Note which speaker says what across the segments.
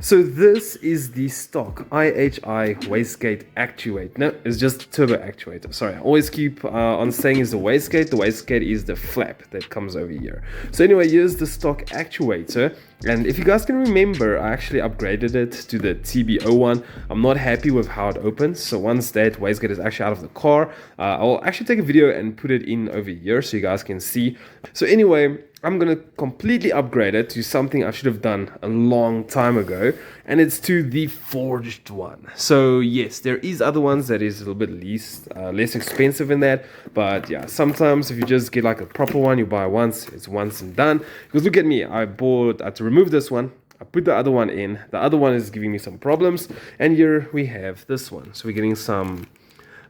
Speaker 1: So this is the stock IHI wastegate actuator. No, it's just turbo actuator. Sorry, I always keep on saying it's the wastegate. The wastegate is the flap that comes over here. So anyway, here's the stock actuator. And if you guys can remember, I actually upgraded it to the TB01. I'm not happy with how it opens. So once that wastegate is actually out of the car, I'll actually take a video and put it in over here so you guys can see. So anyway, I'm gonna completely upgrade it to something I should have done a long time ago, and it's to the forged one. So yes, there is other ones that is a little bit less expensive in that, but yeah, sometimes if you just get like a proper one, you buy once, it's once and done. Because look at me, I had to remove this one, I put the other one in, the other one is giving me some problems, and here we have this one. So we're getting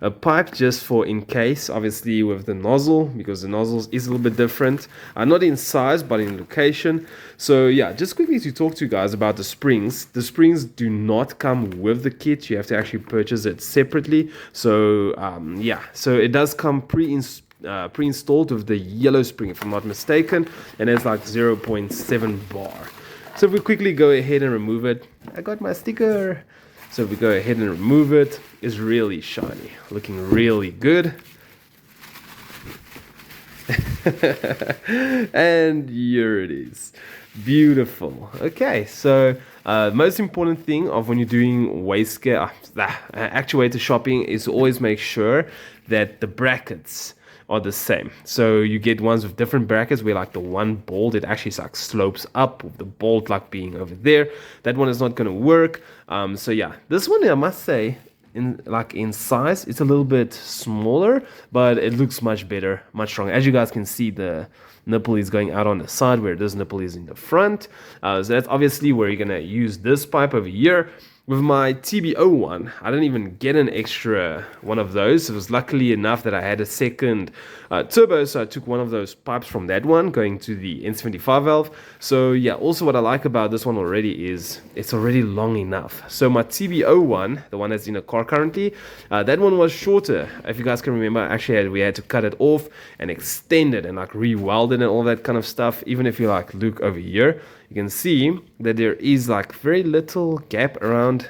Speaker 1: a pipe just for in case, obviously with the nozzle, because the nozzle is a little bit different, not in size but in location. So yeah, just quickly to talk to you guys about the springs. The springs do not come with the kit, you have to actually purchase it separately. So yeah, so it does come pre-installed with the yellow spring if I'm not mistaken, and it's like 0.7 bar. So if we quickly go ahead and remove it, I got my sticker. So if we go ahead and remove it, it's really shiny, looking really good. And here it is, beautiful. Okay, so most important thing of when you're doing actuator shopping is to always make sure that the brackets are the same. So you get ones with different brackets where like the one bolt, it actually like slopes up with the bolt like being over there. That one is not going to work. So yeah, this one I must say in size it's a little bit smaller, but it looks much better, much stronger. As you guys can see, the nipple is going out on the side where this nipple is in the front. So that's obviously where you're going to use this pipe over here. With my TB01, I didn't even get an extra one of those. It was luckily enough that I had a second turbo, so I took one of those pipes from that one going to the N75 valve. So yeah, also what I like about this one already is it's already long enough. So my TB01, the one that's in a car currently, that one was shorter. If you guys can remember, actually we had to cut it off and extend it and like re-weld it and all that kind of stuff. Even if you like look over here, you can see that there is like very little gap around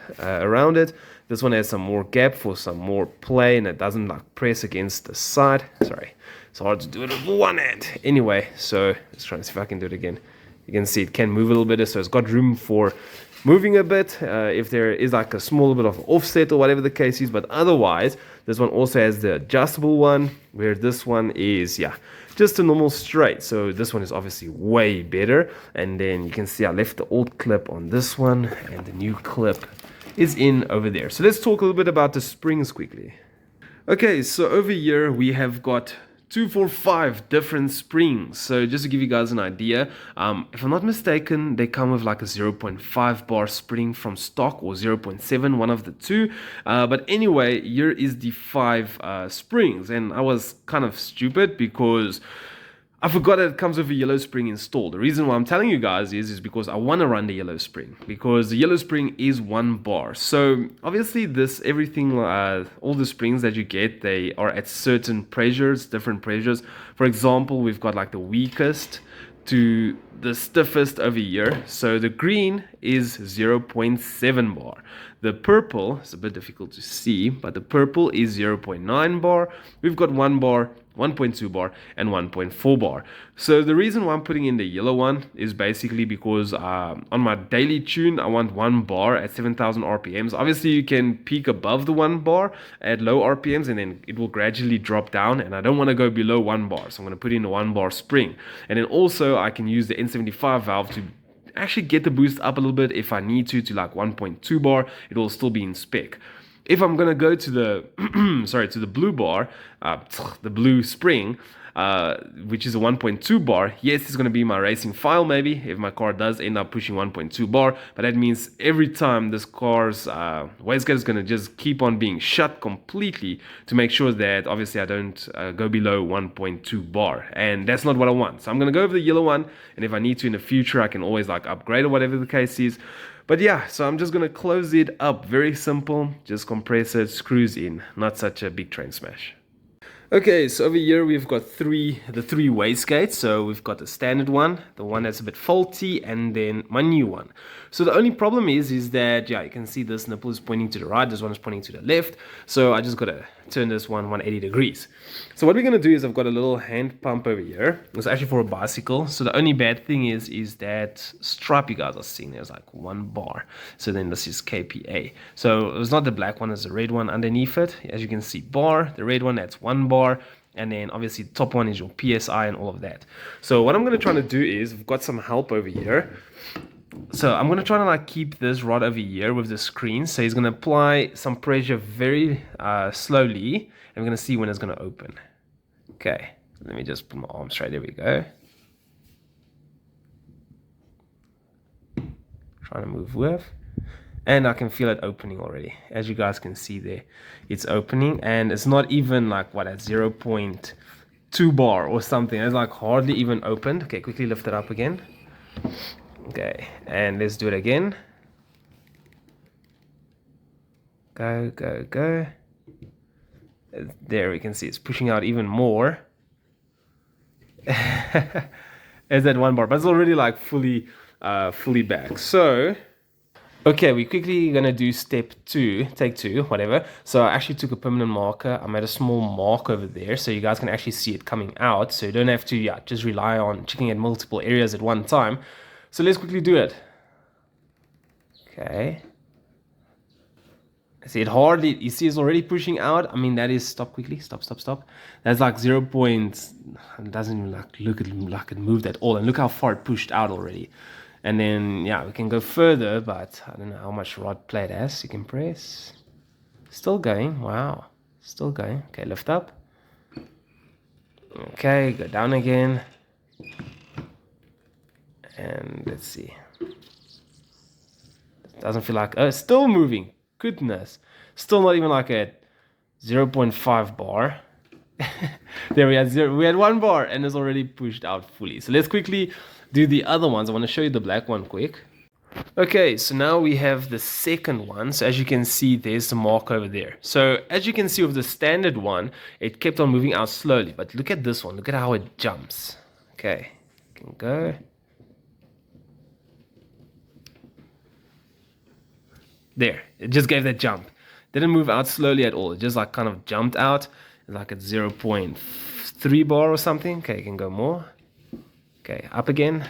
Speaker 1: it. This one has some more gap for some more play, and it doesn't like press against the side. Sorry, it's hard to do it with one hand. Anyway, so let's try and see if I can do it again. You can see it can move a little bit, so it's got room for moving a bit if there is like a small bit of offset or whatever the case is. But otherwise, this one also has the adjustable one, where this one is, yeah, just a normal straight. So this one is obviously way better. And then you can see I left the old clip on this one and the new clip is in over there. So let's talk a little bit about the springs quickly. Okay, so over here we have got 245 different springs. So just to give you guys an idea, if I'm not mistaken, they come with like a 0.5 bar spring from stock or 0.7, one of the two. But anyway, here is the 5 springs, and I was kind of stupid because I forgot that it comes with a yellow spring installed. The reason why I'm telling you guys is because I want to run the yellow spring, because the yellow spring is 1 bar. So obviously everything, all the springs that you get, they are at certain pressures, different pressures. For example, we've got like the weakest to the stiffest over here. So the green is 0.7 bar. The purple is a bit difficult to see, but the purple is 0.9 bar. We've got 1 bar, 1.2 bar, and 1.4 bar. So the reason why I'm putting in the yellow one is basically because on my daily tune, I want 1 bar at 7,000 RPMs. Obviously, you can peak above the 1 bar at low RPMs, and then it will gradually drop down. And I don't want to go below 1 bar, so I'm going to put in a 1 bar spring. And then also, I can use the N75 valve to actually get the boost up a little bit if I need to like 1.2 bar. It will still be in spec. If I'm gonna go to the to the blue bar, the blue spring, which is a 1.2 bar, yes, it's gonna be my racing file maybe if my car does end up pushing 1.2 bar, but that means every time this car's wastegate is gonna just keep on being shut completely to make sure that obviously I don't go below 1.2 bar, and that's not what I want. So I'm gonna go over the yellow one, and if I need to in the future, I can always like upgrade or whatever the case is. But yeah, so I'm just going to close it up. Very simple. Just compress it, screws in. Not such a big train smash. Okay, so over here we've got the three wastegates. So we've got the standard one, the one that's a bit faulty, and then my new one. So the only problem is that, yeah, you can see this nipple is pointing to the right, this one is pointing to the left. So I just gotta turn this one 180 degrees. So what we're gonna do is I've got a little hand pump over here. It's actually for a bicycle. So the only bad thing is that stripe you guys are seeing, there's like 1 bar. So then this is KPA. So it's not the black one, it's the red one underneath it. As you can see, bar, the red one, that's 1 bar. And then obviously the top one is your PSI and all of that. So what I'm going to try to do is, I've got some help over here. So I'm going to try to like keep this rod over here with the screen. So he's going to apply some pressure very slowly. And we're going to see when it's going to open. Okay, let me just put my arm straight. There we go. Trying to move with. And I can feel it opening already. As you guys can see there, it's opening, and it's not even like what, at 0.2 bar or something. It's like hardly even opened. Okay, quickly lift it up again. Okay, and let's do it again. Go, go, go. There we can see it's pushing out even more. It's at 1 bar, but it's already like fully back. So okay, we're quickly gonna do step 2, take 2, whatever. So I actually took a permanent marker. I made a small mark over there so you guys can actually see it coming out. So you don't have to, yeah, just rely on checking at multiple areas at one time. So let's quickly do it. Okay. See, it hardly, you see it's already pushing out. I mean, that is, stop quickly, stop. That's like 0. It doesn't even like look like it moved at all. And look how far it pushed out already. And then, yeah, we can go further, but I don't know how much rod play it has. You can press. Still going. Wow. Still going. Okay, lift up. Okay, go down again. And let's see. It doesn't feel like... Oh, it's still moving. Goodness. Still not even like a 0.5 bar. There we had 1 bar and it's already pushed out fully. So let's quickly do the other ones. I want to show you the black one quick. Okay, so now we have the second one. So as you can see, there's the mark over there. So as you can see with the standard one, it kept on moving out slowly. But look at this one. Look at how it jumps. Okay, can go. There, it just gave that jump. Didn't move out slowly at all. It just like kind of jumped out. Like at 0.3 bar or something. Okay, you can go more. Okay, up again.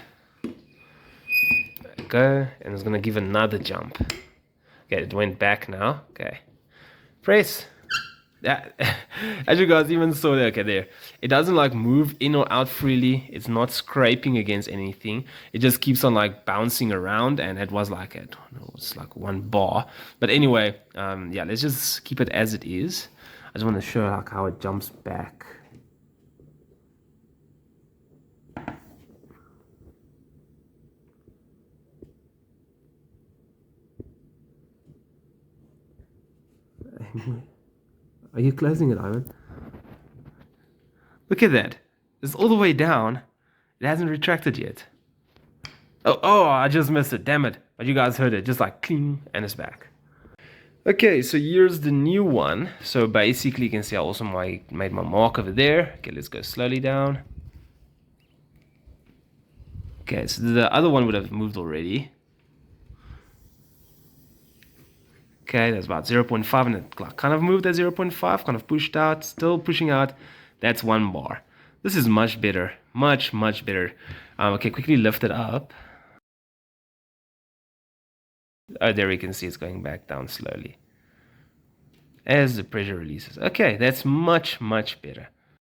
Speaker 1: Go, and it's gonna give another jump. Okay, it went back now. Okay, press. Yeah, as you guys even saw there. Okay, there. It doesn't like move in or out freely. It's not scraping against anything. It just keeps on like bouncing around, and it was like I don't know, it's like 1 bar. But anyway, yeah, let's just keep it as it is. I just want to show like how it jumps back. Are you closing it, Ivan? Look at that. It's all the way down. It hasn't retracted yet. Oh, I just missed it. Damn it. But you guys heard it. Just like cling, and it's back. Okay, so here's the new one. So basically you can see I also made my mark over there. Okay, let's go slowly down. Okay, so the other one would have moved already. Okay, that's about 0.5, and it kind of moved at 0.5, kind of pushed out, still pushing out. That's 1 bar. This is much better, much better. Okay, quickly lift it up. Oh, there we can see it's going back down slowly as the pressure releases. Okay, that's much better.